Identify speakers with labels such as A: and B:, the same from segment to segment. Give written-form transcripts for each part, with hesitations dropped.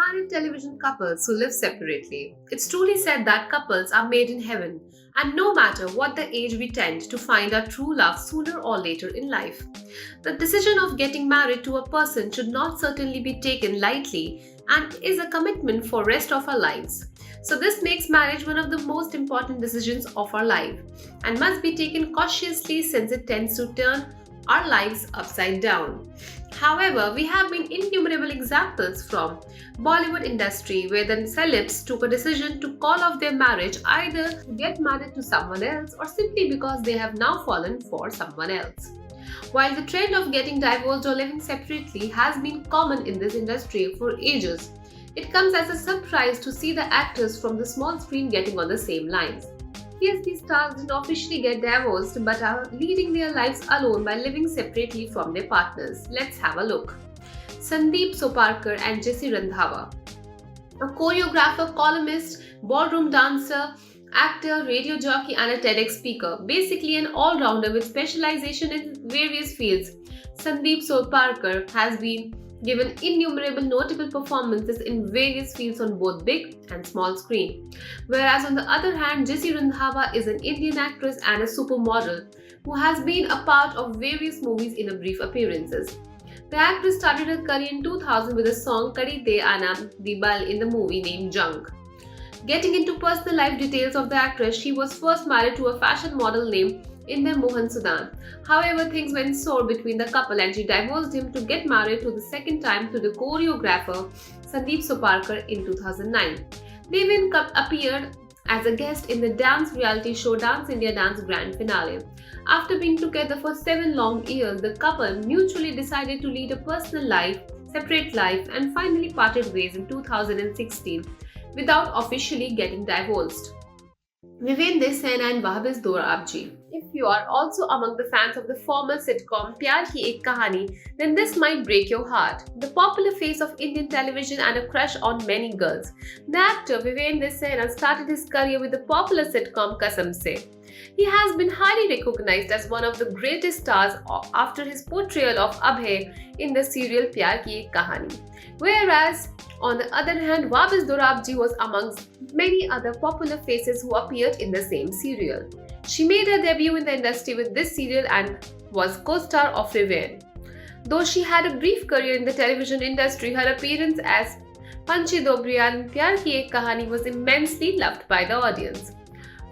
A: married television couples who live separately. It's truly said that couples are made in heaven, and no matter what the age, we tend to find our true love sooner or later in life. The decision of getting married to a person should not certainly be taken lightly and is a commitment for rest of our lives. So this makes marriage one of the most important decisions of our life and must be taken cautiously since it tends to turn our lives upside down. However, we have been innumerable examples from Bollywood industry where the celebs took a decision to call off their marriage either to get married to someone else or simply because they have now fallen for someone else. While the trend of getting divorced or living separately has been common in this industry for ages, it comes as a surprise to see the actors from the small screen getting on the same lines. Yes, these stars didn't officially get divorced but are leading their lives alone by living separately from their partners. Let's have a look. Sandeep Soparkar and Jessie Randhawa. A choreographer, columnist, ballroom dancer, actor, radio jockey, and a TEDx speaker. Basically, an all rounder with specialization in various fields. Sandeep Soparkar has been given innumerable notable performances in various fields on both big and small screen. Whereas on the other hand, Jessie Randhawa is an Indian actress and a supermodel who has been a part of various movies in a brief appearances. The actress started her career in 2000 with the song Kadi De Aana Di Bal in the movie named Jung. Getting into personal life details of the actress, she was first married to a fashion model named Inder Mohan Sudan. However, things went sour between the couple and she divorced him to get married to the second time to the choreographer Sandeep Soparkar in 2009. They even appeared as a guest in the dance reality show Dance India Dance Grand Finale. After being together for 7 long years, the couple mutually decided to lead a personal life, separate life, and finally parted ways in 2016 without officially getting divorced. Vivendra Sen and Wahbiz Dorabji. If you are also among the fans of the former sitcom Pyar Ki Ek Kahani, then this might break your heart. The popular face of Indian television and a crush on many girls, the actor Vivendra Sen started his career with the popular sitcom Kasam Se. He has been highly recognized as one of the greatest stars after his portrayal of Abhay in the serial Pyar Ki Ek Kahani. Whereas, on the other hand, Wahbiz Dorabji was amongst many other popular faces who appeared in the same serial. She made her debut in the industry with this serial and was co-star of Revenge. Though she had a brief career in the television industry, her appearance as Panchi Dobriyal in Pyar Ki Ek Kahani was immensely loved by the audience.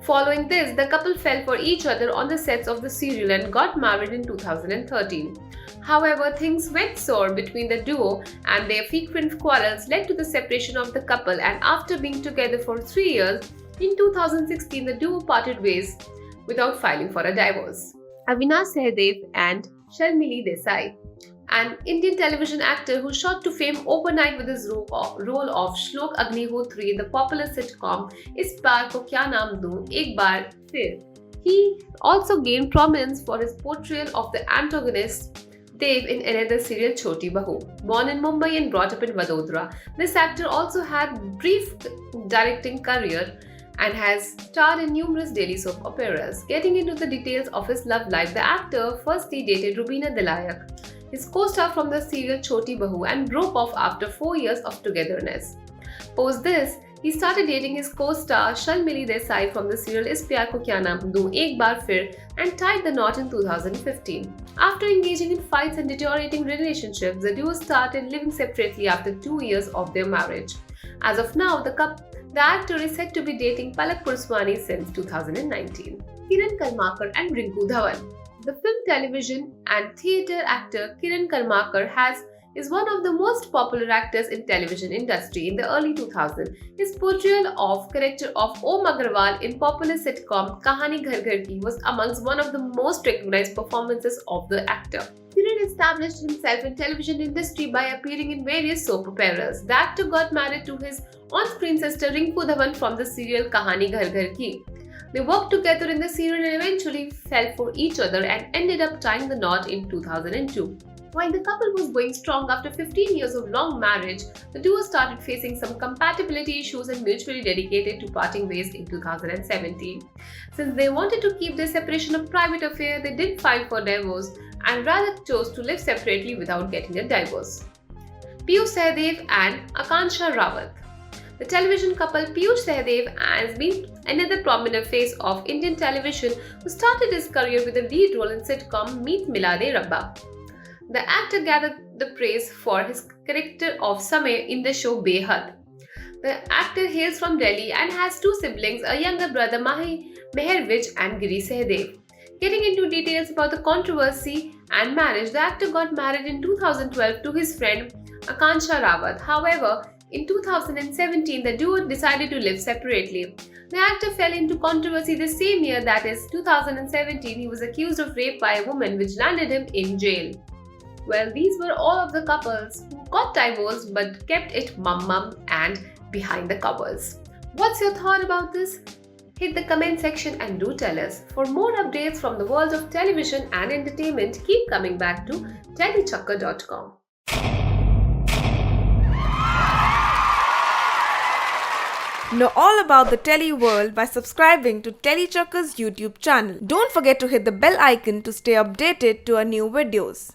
A: Following this, the couple fell for each other on the sets of the serial and got married in 2013. However, things went sour between the duo and their frequent quarrels led to the separation of the couple, and after being together for 3 years, in 2016 the duo parted ways without filing for a divorce. Avinash Sehdev and Sharmili Desai. An Indian television actor who shot to fame overnight with his role of Shlok Agnihotri in the popular sitcom Is Pyar Ko Kya Naam Doon Ek Baar Phir. He also gained prominence for his portrayal of the antagonist Dev in another serial Choti Bahu. Born in Mumbai and brought up in Vadodara, this actor also had brief directing career and has starred in numerous daily soap operas. Getting into the details of his love life, the actor firstly dated Rubina Delayak, his co-star from the serial Choti Bahu, and broke off after 4 years of togetherness. Post this, he started dating his co-star Sharmili Desai from the serial Is Pyar Ko Kya Naam Doon Ek Baar Phir and tied the knot in 2015. After engaging in fights and deteriorating relationships, the duo started living separately after 2 years of their marriage. As of now, the actor is said to be dating Palak Purswani since 2019. Kiran Karmakar and Rinku Dhawan. The film, television, and theatre actor Kiran Karmakar is one of the most popular actors in television industry in the early 2000s. His portrayal of character of Om Agarwal in popular sitcom Kahani Ghar Ghar Ki was amongst one of the most recognized performances of the actor. Kiran established himself in television industry by appearing in various soap operas. The actor got married to his on-screen sister Rinku Dhawan from the serial Kahani Ghar Ghar Ki. They worked together in the serial and eventually fell for each other and ended up tying the knot in 2002. While the couple was going strong after 15 years of long marriage, the duo started facing some compatibility issues and mutually dedicated to parting ways in 2017. Since they wanted to keep their separation a private affair, they didn't file for divorce and rather chose to live separately without getting a divorce. Piyush Sahdev and Akansha Rawat. The television couple Piyush Sahdev has been another prominent face of Indian television who started his career with a lead role in sitcom Meet Milade Rabba. The actor gathered the praise for his character of Samay in the show Behad. The actor hails from Delhi and has two siblings, a younger brother Mahi Mehervij and Giri Sahdev. Getting into details about the controversy and marriage, the actor got married in 2012 to his friend Akansha Rawat. However, in 2017, the duo decided to live separately. The actor fell into controversy the same year, that is 2017. He was accused of rape by a woman, which landed him in jail. Well, these were all of the couples who got divorced but kept it mum and behind the covers. What's your thought about this? Hit the comment section and do tell us. For more updates from the world of television and entertainment, keep coming back to telechakkar.com.
B: Know all about the Tele world by subscribing to Telechakkar's YouTube channel. Don't forget to hit the bell icon to stay updated to our new videos.